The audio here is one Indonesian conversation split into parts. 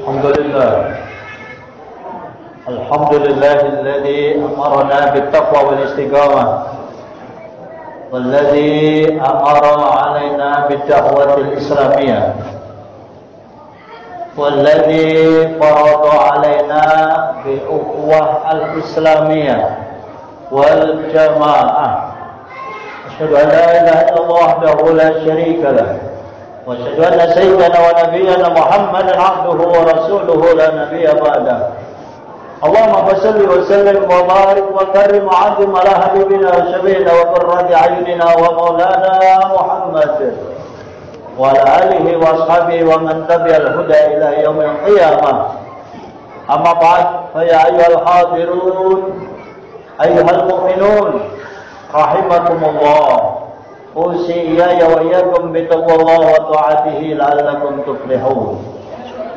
الحمد لله الذي أمرنا بالتقوى والاستقامة والذي أمر علينا بالدعوة الإسلامية والذي فرض علينا بالأخوة الإسلامية والجماعة. أشهد أن لا إله إلا الله وحده لا شريك له وأشهد أن سيدنا ونبينا محمدا عبده ورسوله لا نبي بعده. اللهم صل وسلم وبارك وكرم وعظم على حبيبنا وشفيعنا وقرة أعيننا ومولانا محمد وعلى آله وأصحابه ومن تبع الهدى إلى يوم القيامة. أما بعد فيا أيها الحاضرون أيها المؤمنون رحمكم الله، أوصي إياي وإياكم بتقوى الله وطاعته لعلكم تفلحون.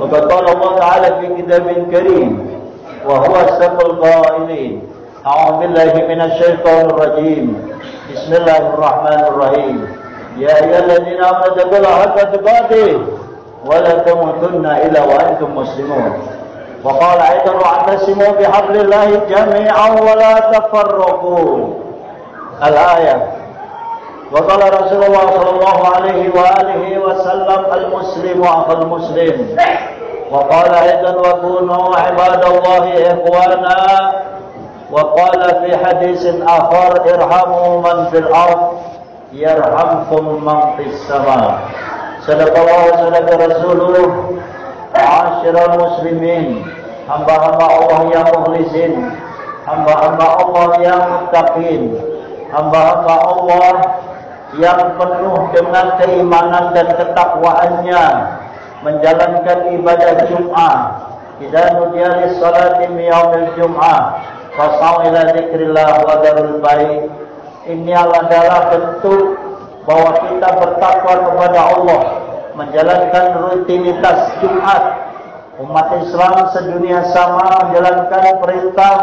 وقد قال الله تعالى في كتاب كريم وهو أصدق القائلين: أعوذ بالله من الشيطان الرجيم، بسم الله الرحمن الرحيم، يا أيها الذين آمنوا اتقوا الله حق تقاته ولا تموتن إلا وأنتم مسلمون. وقال أيضا: واعتصموا بحبل الله جميعا ولا تفرقوا. الآية. وقال رسول الله صلى الله عليه وآله وسلم: المسلم أخو المسلم. وقال أيضا: وكونوا عباد الله إخوانا. وقال في حديث آخر: ارحموا من في الأرض يرحمكم من في السماء. صدق الله وصدق رسوله. Ma'asyiral muslimin, hamba-hamba Allah yang mukhlisin, hamba-hamba Allah yang muttaqin, hamba-hamba Allah yang penuh dengan keimanan dan ketakwaannya menjalankan ibadah Jum'ah. Idza nudiya lis-salati min yaumil Jum'ah fas'au ila dzikrillah wa dzarul bai'. Ini adalah bentuk bahwa kita bertakwa kepada Allah, menjalankan rutinitas Jumat. Umat Islam sedunia sama menjalankan perintah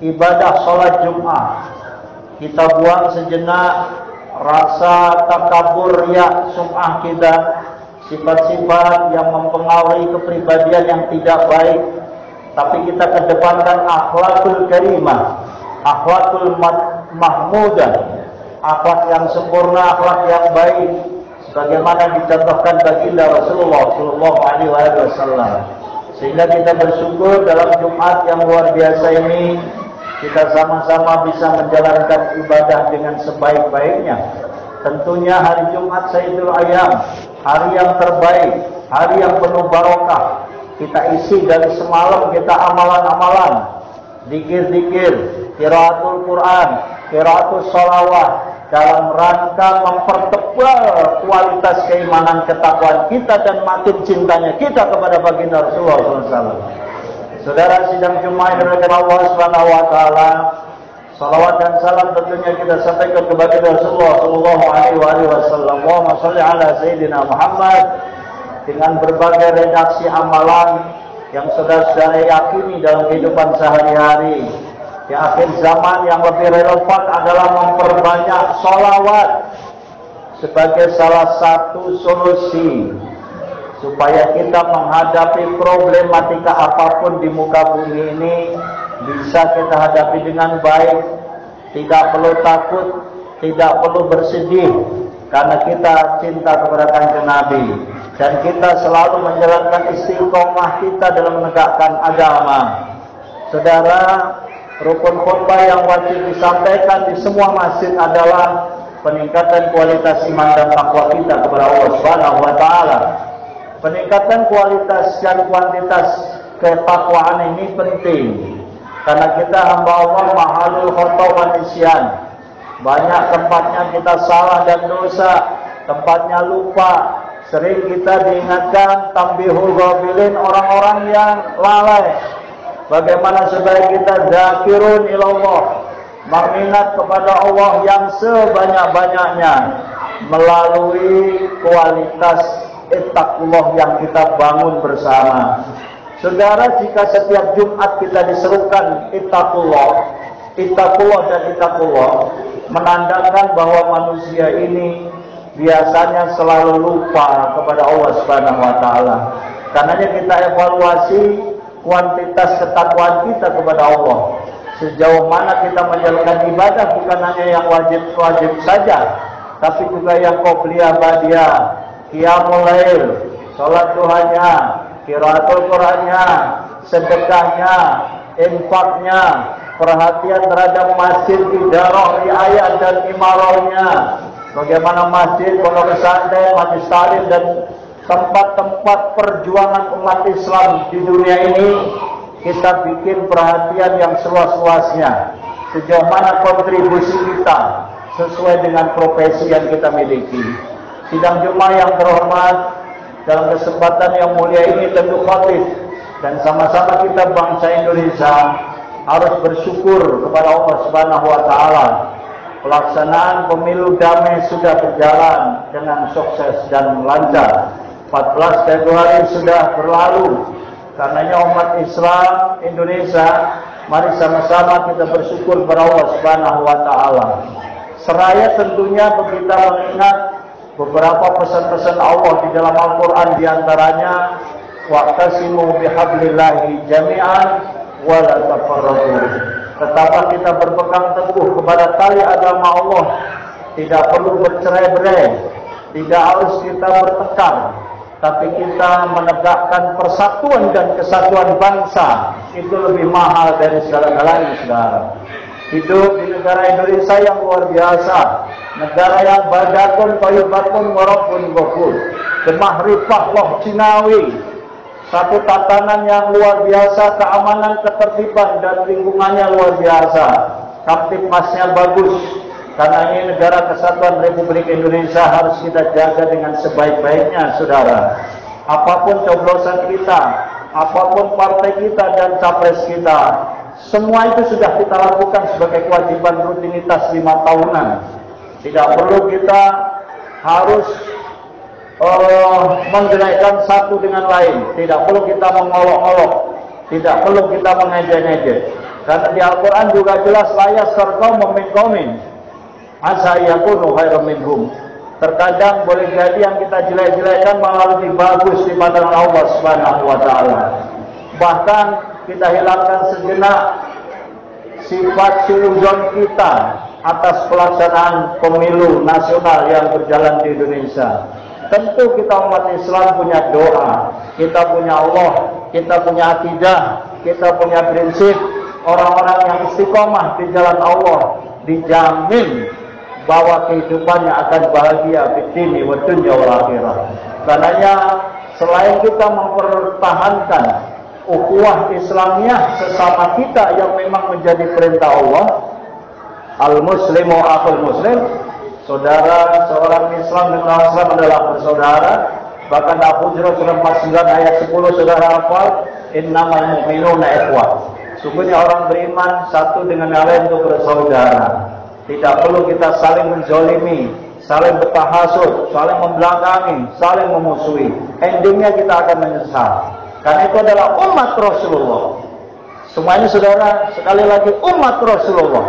ibadah sholat Jumat. Kita buang sejenak rasa takabur, riya, sum'ah kita, sifat-sifat yang mempengaruhi kepribadian yang tidak baik, tapi kita kedepankan akhlakul karimah, akhlakul mahmudah, akhlak yang sempurna, akhlak yang baik, sebagaimana dicontohkan baginda Rasulullah Shallallahu Alaihi Wasallam. Sehingga kita bersyukur dalam Jumat yang luar biasa ini kita sama-sama bisa menjalankan ibadah dengan sebaik-baiknya. Tentunya hari Jumat Sayyidul Ayyam, hari yang terbaik, hari yang penuh barokah. Kita isi dari semalam kita amalan-amalan, zikir-zikir, qiraatul Quran, qiraatul sholawat, dalam rangka mempertebal kualitas keimanan ketakwaan kita dan makin cintanya kita kepada baginda Rasulullah SAW. Saudara, sidang Jumat yang dimuliakan Allah Subhanahu wa taala, salawat dan salam tentunya kita sampaikan kepada Rasulullah sallallahu alaihi wasallam. Allahumma shalli ala sayyidina Muhammad, dengan berbagai redaksi amalan yang saudara-saudara yakini dalam kehidupan sehari-hari. Di akhir zaman yang lebih relevan adalah memperbanyak sholawat sebagai salah satu solusi supaya kita menghadapi problematika apapun di muka bumi ini bisa kita hadapi dengan baik. Tidak perlu takut, tidak perlu bersedih, karena kita cinta kepada Kanjeng Nabi dan kita selalu menjalankan istiqomah kita dalam menegakkan agama. Saudara, rukun khutbah yang wajib disampaikan di semua masjid adalah peningkatan kualitas iman dan takwa kita kepada Allah Subhanahu wa taala. Peningkatan kualitas dan kuantitas ketakwaan ini penting karena kita hamba Allah mahalul khata wa nisyan. Banyak tempatnya kita salah dan dosa, tempatnya lupa. Sering kita diingatkan tambihul ghafilin, orang-orang yang lalai. Bagaimana supaya kita zakirun ilallah, mengingat kepada Allah yang sebanyak-banyaknya melalui kualitas ittaqullah yang kita bangun bersama. Saudara, jika setiap Jumat kita diserukan ittaqullah, ittaqullah dan ittaqullah, menandakan bahwa manusia ini biasanya selalu lupa kepada Allah Subhanahu wa taala. Karenanya kita evaluasi kuantitas ketakwaan kita kepada Allah. Sejauh mana kita menjalankan ibadah, bukan hanya yang wajib-wajib saja, tapi juga yang qobliyah ba'diyah, qiyamul lail, salat duhanya, qiraatul Qur'annya, sedekahnya, infaknya, perhatian terhadap masjid, idarah, riayah dan imarahnya. Bagaimana masjid, pondok pesantren, majelis taklim dan tempat-tempat perjuangan umat Islam di dunia ini kita bikin perhatian yang seluas-luasnya. Sejauh mana kontribusi kita sesuai dengan profesi yang kita miliki. Sidang Jumat yang terhormat, dalam kesempatan yang mulia ini tentu khatib dan sama-sama kita bangsa Indonesia harus bersyukur kepada Allah Subhanahu wa taala. Pelaksanaan pemilu damai sudah berjalan dengan sukses dan lancar. 14 Februari sudah berlalu. Karenanya umat Islam Indonesia, mari sama-sama kita bersyukur kepada Allah Subhanahu wa taala. Seraya tentunya kita mengingat beberapa pesan-pesan Allah di dalam Al-Qur'an, di antaranya wa'tasimu bihablillahi jami'an wa la tafarraqu. Tetaplah kita berpegang teguh kepada tali agama Allah. Tidak perlu bercerai-berai, tidak harus kita bertengkar, tapi kita menegakkan persatuan dan kesatuan bangsa. Itu lebih mahal dari segala-galanya, saudara. Hidup di negara Indonesia yang luar biasa, negara yang badatun, thayyibatun, warabbun ghafur, gemah rifah loh Cinawi, satu tatanan yang luar biasa, keamanan, ketertiban dan lingkungannya luar biasa. Kamtipmasnya bagus. Karena ini negara kesatuan Republik Indonesia harus kita jaga dengan sebaik-baiknya, saudara. Apapun coblosan kita, apapun partai kita dan capres kita, semua itu sudah kita lakukan sebagai kewajiban rutinitas 5 tahunan. Tidak perlu kita harus menjelekan satu dengan lain. Tidak perlu kita mengolok-olok. Tidak perlu kita mengejek-ngejek. Karena di Al-Quran juga jelas layas serkau memingkomin asa yakunu khairum minhum. Terkadang boleh jadi yang kita jelek-jelekkan malah lebih bagus di pandangan Allah Subhanahu wa taala. Bahkan kita hilangkan sejenak sifat suudzon kita atas pelaksanaan pemilu nasional yang berjalan di Indonesia. Tentu kita umat Islam punya doa, kita punya Allah, kita punya akidah, kita punya prinsip. Orang-orang yang istiqomah di jalan Allah dijamin bahwa kehidupannya akan bahagia di dunia wa dunya wal akhirah. Karenanya selain kita mempertahankan ukhuwah Islamiyah sesama kita yang memang menjadi perintah Allah, al-muslimu akhul muslim, saudara seorang Islam dengan Islam adalah bersaudara. Bahkan Al-Hujurat surah 49 ayat 10 saudara hafal, innamal mu'minuna ikhwah. Sungguhnya orang beriman satu dengan yang lain itu bersaudara. Tidak perlu kita saling menzolimi, saling bertahasud, saling membelakangi, saling memusuhi. Endingnya kita akan menyesal. Karena itu adalah umat Rasulullah. Semuanya saudara, sekali lagi umat Rasulullah.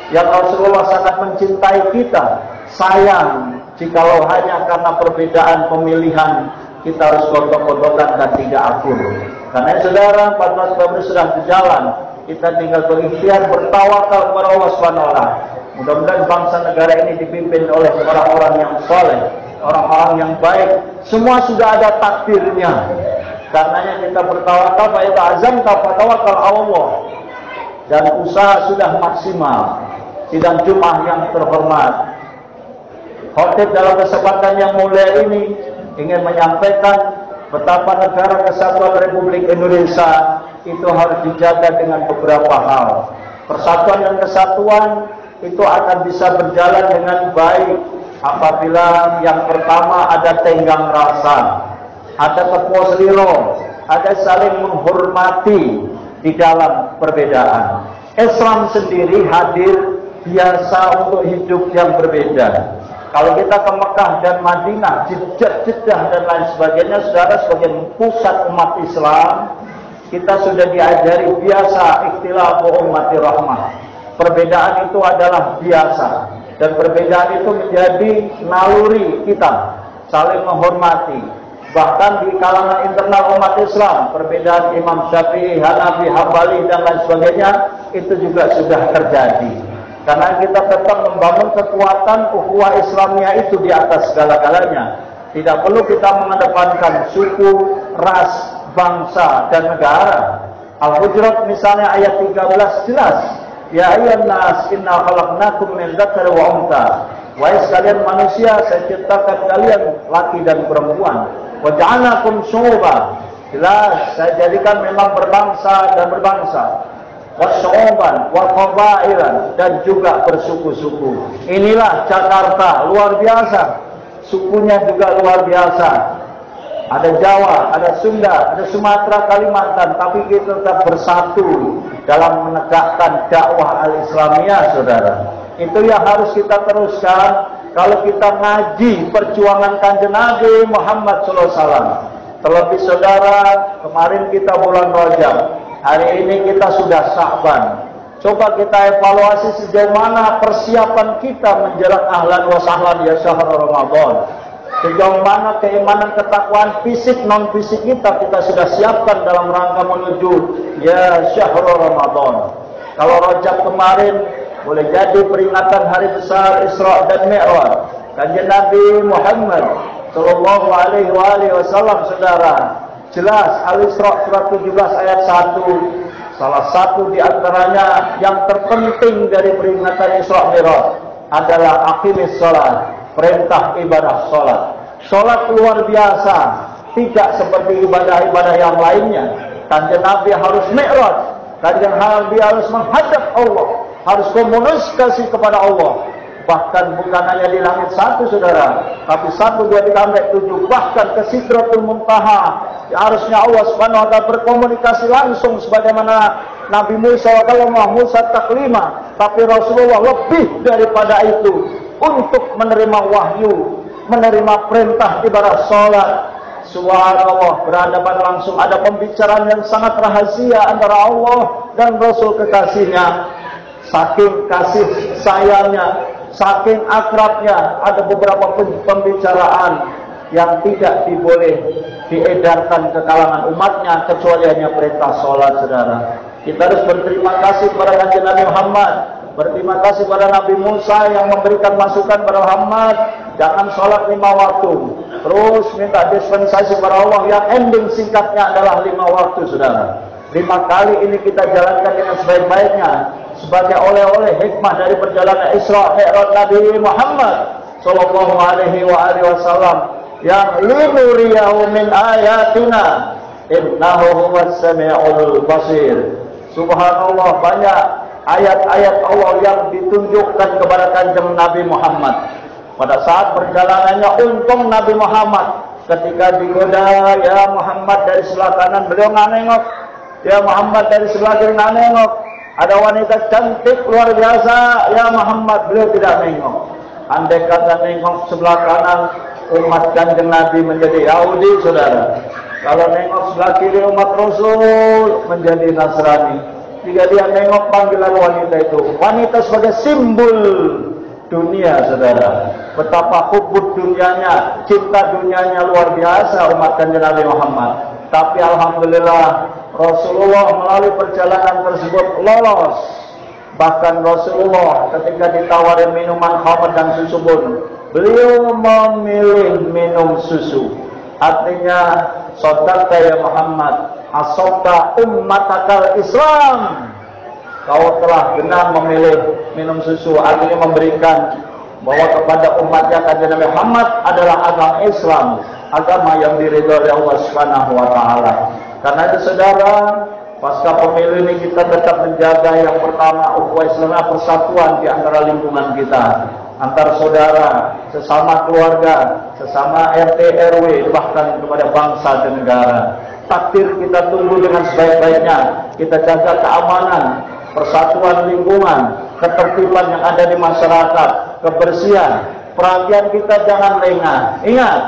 Yang Rasulullah sangat mencintai kita. Sayang jikalau hanya karena perbedaan pemilihan kita harus gontok-gontokan dan tidak akur. Karena saudara, 14 Februari sudah berjalan. Kita tinggal berikhtiar, bertawakal kepada Allah SWT. Mudah-mudahan bangsa negara ini dipimpin oleh orang-orang yang soleh, orang-orang yang baik. Semua sudah ada takdirnya. Karenanya kita bertawakal, fa azam tawakal Allah. Dan usaha sudah maksimal. Sidang Jumat yang terhormat, khotib dalam kesempatan yang mulia ini ingin menyampaikan betapa negara kesatuan Republik Indonesia itu harus dijaga dengan beberapa hal. Persatuan dan kesatuan itu akan bisa berjalan dengan baik apabila yang pertama ada tenggang rasa, ada tepuk seliro, ada saling menghormati di dalam perbedaan. Islam sendiri hadir biasa untuk hidup yang berbeda. Kalau kita ke Mekah dan Madinah, Jeddah dan lain sebagainya, saudara, sebagai pusat umat Islam, kita sudah diajari biasa ikhtilafu ummati rahmah. Perbedaan itu adalah biasa, dan perbedaan itu menjadi naluri kita saling menghormati. Bahkan di kalangan internal umat Islam, perbedaan Imam Syafi'i, Hanafi, Hambali dan lain sebagainya, itu juga sudah terjadi. Karena kita tetap membangun kekuatan ukhuwah Islamiyah itu di atas segala-galanya. Tidak perlu kita mengedepankan suku, ras, bangsa dan negara. Al-Hujurat misalnya ayat 13 jelas, ya ayyuhan nas inna khalaqnakum min dzakari wa untha. Wahai sekalian manusia, saya ciptakan kalian laki dan perempuan. Wa ja'alnakum syu'uban. Jelas, saya jadikan memang berbangsa dan berbangsa. Wa syu'uban wa qabailan, dan juga bersuku-suku. Inilah Jakarta, luar biasa. Sukunya juga luar biasa. Ada Jawa, ada Sunda, ada Sumatera, Kalimantan, tapi kita tetap bersatu dalam menegakkan dakwah al-Islamiyah, saudara. Itu yang harus kita teruskan. Kalau kita ngaji perjuangan Kanjeng Nabi Muhammad SAW. Terlebih saudara, kemarin kita bulan Rajab, hari ini kita sudah Sya'ban. Coba kita evaluasi sejauh mana persiapan kita menjelang ahlan wa sahlan ya syahr Ramadan. Sejauh mana keimanan, ketakwaan fisik non fisik kita sudah siapkan dalam rangka menuju ya syahr Ramadan. Kalau Rajab kemarin boleh jadi peringatan hari besar Isra dan Mi'raj. Kanjeng Nabi Muhammad sallallahu alaihi wasallam, saudara, jelas Al-Isra surat 17 ayat 1. Salah satu di antaranya yang terpenting dari peringatan Isra Mi'raj adalah aqimis shalah, perintah ibadah salat. Salat luar biasa, tidak seperti ibadah-ibadah yang lainnya. Kanjeng Nabi harus Mi'raj, kanjeng Nabi harus menghadap Allah, harus komunikasi kepada Allah. Bahkan bukan hanya di langit satu, saudara, tapi 1, 2, 3, sampai 7, bahkan ke Sidratul Muntaha. Harusnya Allah Subhanahu wa ta'ala berkomunikasi langsung sebagaimana Nabi Musa Musa taklima, tapi Rasulullah lebih daripada itu untuk menerima wahyu, menerima perintah ibadah salat. Subhanallah, berhadapan langsung, ada pembicaraan yang sangat rahasia antara Allah dan Rasul kekasihnya. Saking kasih sayangnya, saking akrabnya, ada beberapa pembicaraan yang tidak diboleh diedarkan ke kalangan umatnya kecuali hanya perintah sholat, saudara. Kita harus berterima kasih kepada Kanjeng Nabi Muhammad, berterima kasih kepada Nabi Musa yang memberikan masukan kepada Muhammad, jangan sholat 5 waktu, terus minta dispensasi kepada Allah yang ending singkatnya adalah 5 waktu, saudara. 5 kali ini kita jalankan dengan sebaik-baiknya sebagai oleh-oleh hikmah dari perjalanan Isra Mi'raj Nabi Muhammad sallallahu alaihi wasallam yang linuriyahu min ayatina innahu huwas sami'ul basir. Subhanallah, banyak ayat-ayat Allah yang ditunjukkan kepada Kanjeng Nabi Muhammad. Pada saat perjalanannya, untung Nabi Muhammad ketika digoda, ya Muhammad dari sebelah kanan, beliau nggak nengok. Ya Muhammad dari sebelah kiri nggak nengok. Ada wanita cantik luar biasa, ya Muhammad, beliau tidak nengok. Andai kata nengok sebelah kanan, umat Kanjeng Nabi menjadi Yahudi, saudara. Kalau nengok sebelah kiri, umat Rasul menjadi Nasrani. Jika dia nengok panggilan wanita itu, wanita sebagai simbol dunia, saudara. Betapa hubud dunianya, cinta dunianya luar biasa umat Kanjeng Nabi Muhammad. Tapi alhamdulillah Rasulullah melalui perjalanan tersebut lolos. Bahkan Rasulullah ketika ditawarin minuman khamr dan susu pun, beliau memilih minum susu. Artinya, sadaqta ya Muhammad, asabta ummatakal Islam. Kau telah benar memilih minum susu, artinya memberikan bahwa kepada umatnya Kanjeng Nabi Muhammad adalah agama Islam, agama yang diridhoi oleh Allah Subhanahu wa taala. Karena itu, saudara, pasca pemilu ini kita tetap menjaga yang pertama ukhuwah Islamiyah, persatuan di antara lingkungan kita, antar saudara, sesama keluarga, sesama RT RW, bahkan kepada bangsa dan negara. Takdir kita tunggu dengan sebaik-baiknya. Kita jaga keamanan, persatuan lingkungan, ketertiban yang ada di masyarakat, kebersihan. Perhatian kita jangan lengah. Ingat,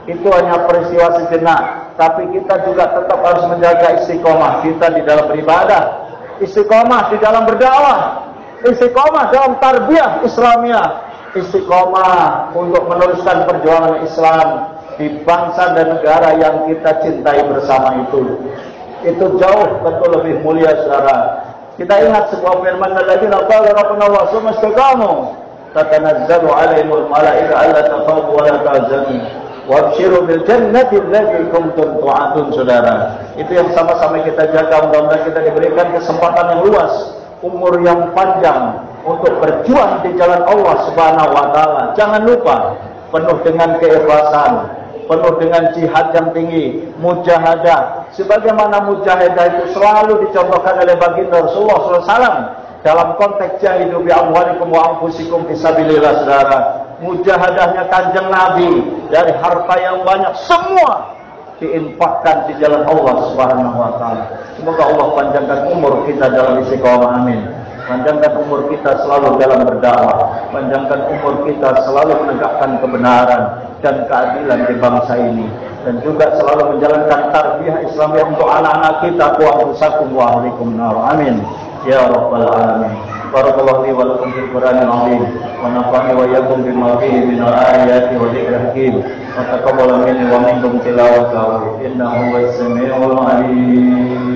itu hanya peristiwa sejenak, tapi kita juga tetap harus menjaga istiqomah kita di dalam beribadah, istiqomah di dalam berdakwah, istiqomah dalam tarbiyah Islamiyah, istiqomah untuk meneruskan perjuangan Islam di bangsa dan negara yang kita cintai bersama itu. Itu jauh betul lebih mulia, saudara. Kita ingat sebuah firman alladzina qala rabbuna Allah tsumma istaqamu tatanazzalu 'alaihimul malaika alla takhafu wa la tahzanu wabshiru bil jannati allati kuntum tu'adun, saudara. Itu yang sama-sama kita jaga. Mudah-mudahan kita diberikan kesempatan yang luas, umur yang panjang untuk berjuang di jalan Allah Subhanahu wa taala. Jangan lupa, penuh dengan keikhlasan, penuh dengan jihad yang tinggi, mujahadah. Sebagaimana mujahadah itu selalu dicontohkan oleh baginda Rasulullah SAW dalam konteks jahidu bi amwalikum wa anfusikum fisabilillah, saudara. Mujahadahnya Kanjeng Nabi dari harta yang banyak semua diinfakkan di jalan Allah Subhanahu wa taala. Semoga Allah panjangkan umur kita dalam istiqomah, amin. Panjangkan umur kita selalu dalam berdakwah, panjangkan umur kita selalu menegakkan kebenaran dan keadilan di bangsa ini, dan juga selalu menjalankan tarbiyah Islamiyah untuk anak-anak kita. Wa anfusakum wa ahlikum nar, amin ya rabbal alamin. Barakallahu li wa lakum fil Qur'anil azim wa nafa'ani wa iyyakum bima fihi min al-ayati wa dzikril hakim wa taqabbal minni wa minkum tilawatahu innahu was-sami'ul 'alim.